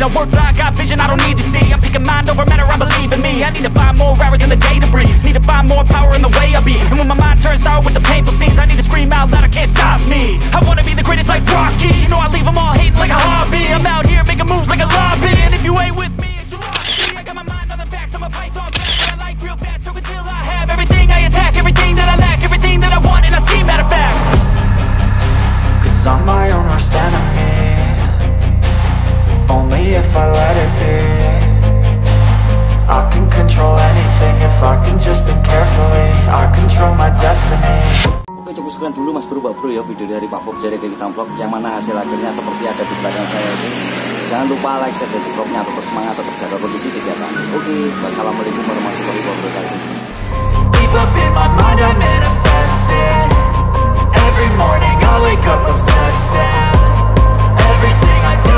I work blind, got vision I don't need to see. I'm picking mind over matter, I believe in me. I need to find more hours in the day to breathe. Need to find more power in the way I be. And when my mind turns sour with the painful scenes, I need to scream out loud, I can't stop me. I wanna be the greatest like Rocky. You know I leave them all hating like a hobby. I'm out here making moves like a lobby. And if you ain't with me, it's your lobby. I got my mind on the facts, I'm a python back. But I like real fast, stroke until I have everything I attack, everything that I lack, everything that I want, and I see matter of fact. Cause I'm my own worst enemy. Only if I let it be. I can control anything if I can just think carefully. I control my destiny. Oke, cukup sekian dulu Mas Bro, Mbak Bro ya video dari Pak Bob Jari kita vlog, yang mana hasil akhirnya seperti ada di belakang saya ini. Jangan lupa like, share, dan subscribe-nya, tetap semangat, tetap jaga kondisi kesehatan. Oke, wassalamualaikum warahmatullahi wabarakatuh. Deep up in my mind I manifest it. Every morning I wake up obsessed, and everything I do